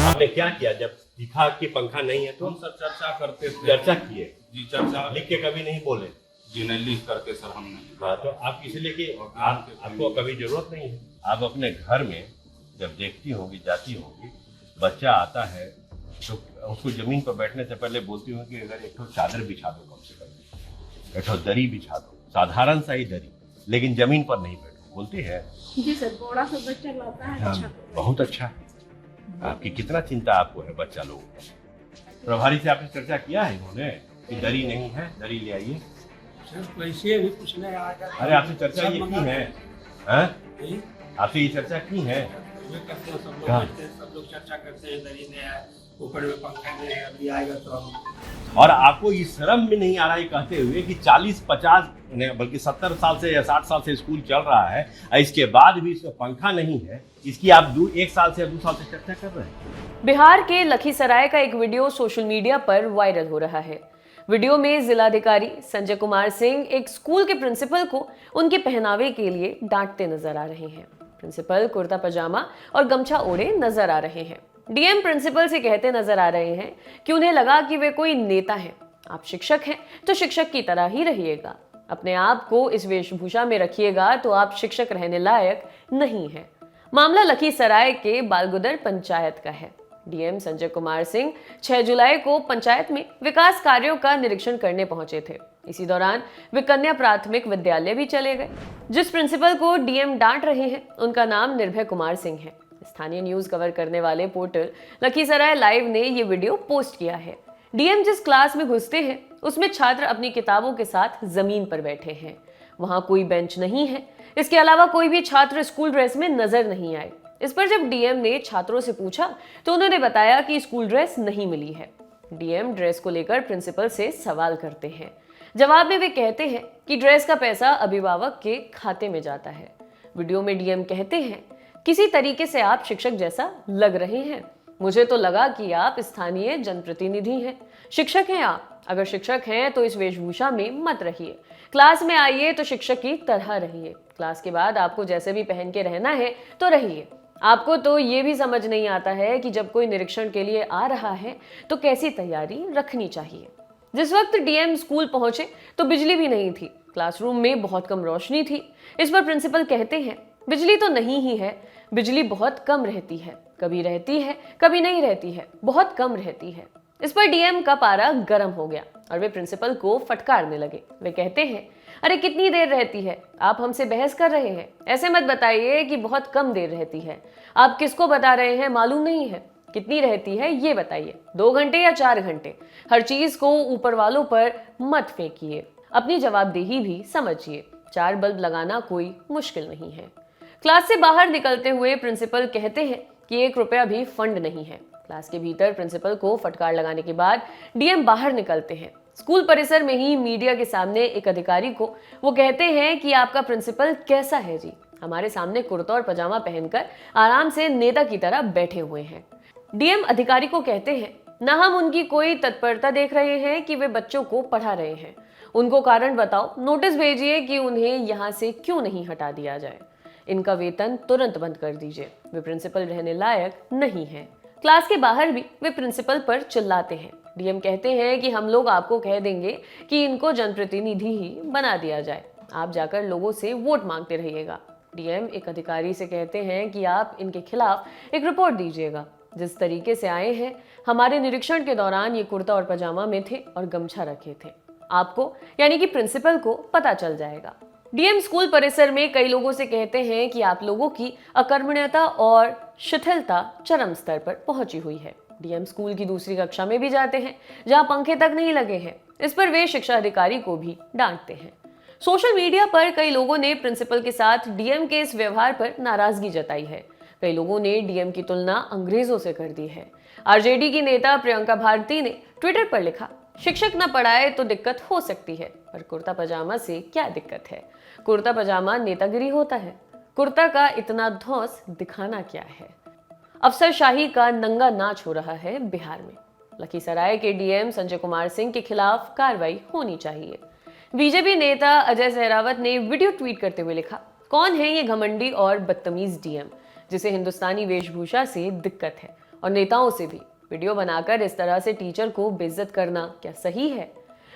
आपने क्या किया जब दिखा कि पंखा नहीं है तो? हम सब चर्चा करते थे। चर्चा किए जी चर्चा लिख के कभी नहीं बोले? जी नहीं लिख करके सर हम नहीं। हाँ, तो आप इसलिए कि आपको कभी जरूरत नहीं है। आप अपने घर में जब देखती होगी जाती होगी बच्चा आता है तो उसको जमीन पर बैठने से पहले बोलती हूँ कि अगर एक तो चादर बिछा दो, कम से कम एक तो दरी बिछा दो, साधारण सा ही दरी, लेकिन जमीन पर नहीं बैठो, बोलती है। जी सर, थोड़ा सा बच्चा लाता है। हाँ, अच्छा, बहुत अच्छा। आपकी कितना चिंता आपको है बच्चा लोगों को। प्रभारी से आपने चर्चा किया है इन्होंने कि दरी नहीं है, दरी ले आइए? वैसे भी पूछने आएगा। अरे आपसे चर्चा ये की है? आपसे ये चर्चा की है? करते हैं सब लोग, हाँ। बैठते हैं, सब लोग चर्चा करते हैं। दरी ने आया, ऊपर में पंखा नहीं है, अभी आएगा तो हम। और आपको ये शर्म भी नहीं आ रहा है कहते हुए कि 40-50 बल्कि 70 साल से या 60 साल से स्कूल चल रहा है, इसके बाद भी इसमें पंखा नहीं है, इसकी आप 1 साल से 2 साल से चर्चा कर रहे हैं। बिहार के लखीसराय का एक वीडियो सोशल मीडिया पर वायरल हो रहा है। वीडियो में जिलाधिकारी संजय कुमार सिंह एक स्कूल के प्रिंसिपल को उनके पहनावे के लिए डांटते नजर आ रहे हैं। प्रिंसिपल कुर्ता पजामा और गमछा ओढ़े नजर आ रहे हैं। डीएम प्रिंसिपल से कहते नजर आ रहे हैं कि उन्हें लगा कि वे कोई नेता हैं। आप शिक्षक हैं तो शिक्षक की तरह ही रहिएगा, अपने आप को इस वेशभूषा में रखिएगा तो आप शिक्षक रहने लायक नहीं है। मामला लखीसराय के बालगुदर पंचायत का है। डीएम संजय कुमार सिंह 6 जुलाई को पंचायत में विकास कार्यों का निरीक्षण करने पहुंचे थे। इसी दौरान वे कन्या प्राथमिक विद्यालय भी चले गए। जिस प्रिंसिपल को डीएम डांट रहे हैं उनका नाम निर्भय कुमार सिंह है। स्थानीय न्यूज कवर करने वाले पोर्टल लखीसराय लाइव ने ये वीडियो पोस्ट किया है। डीएम जिस क्लास में घुसते हैं उसमें छात्र अपनी किताबों के साथ जमीन पर बैठे हैं। वहां कोई बेंच नहीं है। इसके अलावा कोई भी छात्र स्कूल ड्रेस में नजर नहीं आए। इस पर जब डीएम ने छात्रों से पूछा तो उन्होंने बताया कि स्कूल ड्रेस नहीं मिली है। डीएम ड्रेस को लेकर प्रिंसिपल से सवाल करते हैं। जवाब में वे कहते हैं कि ड्रेस का पैसा अभिभावक के खाते में जाता है। वीडियो में डीएम कहते हैं, किसी तरीके से आप शिक्षक जैसा लग रहे हैं। मुझे तो लगा कि आप स्थानीय जनप्रतिनिधि हैं। शिक्षक हैं आप, अगर शिक्षक हैं तो इस वेशभूषा में मत रहिए। क्लास में आइए तो शिक्षक की तरह रहिए। क्लास के बाद आपको जैसे भी पहन के रहना है तो रहिए। आपको तो ये भी समझ नहीं आता है कि जब कोई निरीक्षण के लिए आ रहा है तो कैसी तैयारी रखनी चाहिए। जिस वक्त डीएम स्कूल पहुंचे तो बिजली भी नहीं थी। क्लासरूम में बहुत कम रोशनी थी। इस पर प्रिंसिपल कहते हैं, बिजली तो नहीं ही है, बिजली बहुत कम रहती है, कभी रहती है कभी नहीं रहती है, बहुत कम रहती है। इस पर डीएम का पारा गर्म हो गया और वे प्रिंसिपल को फटकारने लगे। वे कहते हैं, अरे कितनी देर रहती है, आप हमसे बहस कर रहे हैं? ऐसे मत बताइए कि बहुत कम देर रहती है। आप किसको बता रहे हैं मालूम नहीं है? कितनी रहती है ये बताइए, 2 घंटे या 4 घंटे? हर चीज को ऊपर वालों पर मत फेंकिए, अपनी जवाबदेही भी समझिए। 4 बल्ब लगाना कोई मुश्किल नहीं है। क्लास से बाहर निकलते हुए प्रिंसिपल कहते हैं कि 1 रुपया भी फंड नहीं है। क्लास के भीतर प्रिंसिपल को फटकार लगाने के बाद डीएम बाहर निकलते हैं। स्कूल परिसर में ही मीडिया के सामने एक अधिकारी को वो कहते हैं कि आपका प्रिंसिपल कैसा है जी? हमारे सामने कुर्ता और पजामा पहनकर आराम से नेता की तरह बैठे हुए हैं। डीएम अधिकारी को कहते हैं, ना हम उनकी कोई तत्परता देख रहे हैं कि वे बच्चों को पढ़ा रहे हैं। उनको कारण बताओ, नोटिस भेजिए कि उन्हें यहाँ से क्यों नहीं हटा दिया जाए। इनका वेतन तुरंत बंद कर दीजिए, वे प्रिंसिपल रहने लायक नहीं है। क्लास के बाहर भी वे प्रिंसिपल पर चिल्लाते हैं। डीएम कहते हैं कि हम लोग आपको कह देंगे कि इनको जनप्रतिनिधि ही बना दिया जाए, आप जाकर लोगों से वोट मांगते रहिएगा। डीएम एक अधिकारी से कहते हैं कि आप इनके खिलाफ एक रिपोर्ट दीजिएगा। जिस तरीके से आए हैं, हमारे निरीक्षण के दौरान ये कुर्ता और पजामा में थे और गमछा रखे थे। आपको यानी कि प्रिंसिपल को पता चल जाएगा। डीएम स्कूल परिसर में कई लोगों से कहते हैं कि आप लोगों की अकर्मण्यता और शिथिलता चरम स्तर पर पहुंची हुई है। डीएम स्कूल की दूसरी कक्षा में भी जाते हैं जहां पंखे तक नहीं लगे हैं। इस पर वे शिक्षा अधिकारी को भी डांटते हैं। सोशल मीडिया पर कई लोगों ने प्रिंसिपल के साथ डीएम के इस व्यवहार पर नाराजगी जताई है। कई लोगों ने डीएम की तुलना अंग्रेजों से कर दी है। आरजेडी की नेता प्रियंका भारती ने ट्विटर पर लिखा, शिक्षक न पढ़ाए तो दिक्कत हो सकती है, पर कुर्ता पजामा से क्या दिक्कत है? कुर्ता पजामा नेतागिरी होता है। कुर्ता का इतना धौंस दिखाना क्या है? अफसरशाही का नंगा नाच हो रहा है बिहार में। लखीसराय के डीएम संजय कुमार सिंह के खिलाफ कार्रवाई होनी चाहिए। बीजेपी नेता अजय सहरावत ने वीडियो ट्वीट करते हुए लिखा, कौन है ये घमंडी और बदतमीज डीएम जिसे हिंदुस्तानी वेशभूषा से दिक्कत है? और नेताओं से भी वीडियो बनाकर इस तरह से टीचर को बेइज्जत करना क्या सही है?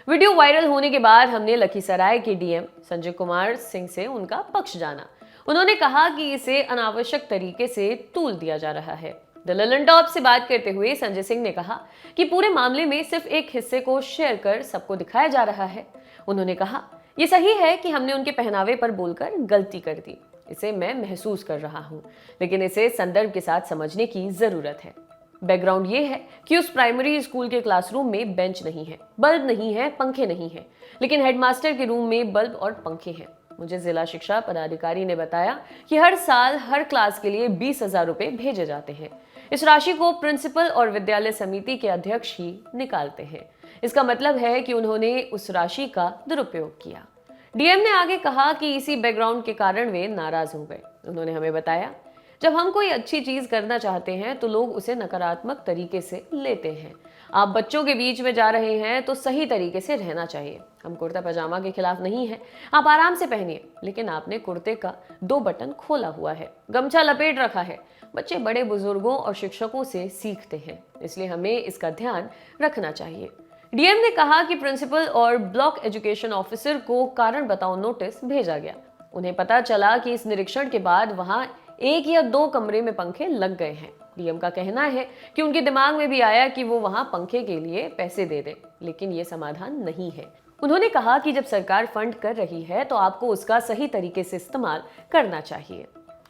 वीडियो वायरल होने के बाद हमने लखीसराय के डीएम संजय कुमार सिंह से उनका पक्ष जाना। उन्होंने कहा कि इसे अनावश्यक तरीके से तूल दिया जा रहा है। द ललन टॉप से बात करते हुए संजय सिंह ने कहा कि पूरे मामले में सिर्फ एक हिस्से को शेयर कर सबको दिखाया जा रहा है। उन्होंने कहा, ये सही है कि हमने उनके पहनावे पर बोलकर गलती कर दी, इसे मैं महसूस कर रहा हूँ, लेकिन इसे संदर्भ के साथ समझने की जरूरत है। बैकग्राउंड ये है कि उस प्राइमरी स्कूल के क्लासरूम में बेंच नहीं है, बल्ब नहीं है, पंखे नहीं है, लेकिन हेडमास्टर के रूम में बल्ब और पंखे हैं। मुझे जिला शिक्षा पदाधिकारी ने बताया कि हर साल हर क्लास के लिए 20,000 रुपए भेजे जाते हैं। इस राशि को प्रिंसिपल और विद्यालय समिति के अध्यक्ष ही निकालते हैं। इसका मतलब है कि उन्होंने उस राशि का दुरुपयोग किया। डीएम ने आगे कहा कि इसी बैकग्राउंड के कारण वे नाराज हो गए। उन्होंने हमें बताया, जब हम कोई अच्छी चीज करना चाहते हैं तो लोग उसे नकारात्मक तरीके से लेते हैं। आप बच्चों के बीच में जा रहे हैं तो सही तरीके से रहना चाहिए। हम कुर्ता पजामा के खिलाफ नहीं हैं, आप आराम से पहनिए, लेकिन आपने कुर्ते का 2 बटन खोला हुआ है, गमछा लपेट रखा है। बच्चे बड़े बुजुर्गों और शिक्षकों से सीखते हैं, इसलिए हमें इसका ध्यान रखना चाहिए। डीएम ने कहा कि प्रिंसिपल और ब्लॉक एजुकेशन ऑफिसर को कारण बताओ नोटिस भेजा गया। उन्हें पता चला कि इस निरीक्षण के बाद वहां 1 या 2 कमरे में पंखे लग गए हैं। डीएम का कहना है कि उनके दिमाग में भी आया कि वो वहां पंखे के लिए पैसे दे दें, लेकिन ये समाधान नहीं है। उन्होंने कहा कि जब सरकार फंड कर रही है तो आपको उसका सही तरीके से इस्तेमाल करना चाहिए।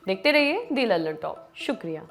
देखते रहिए द ललन टॉप। शुक्रिया।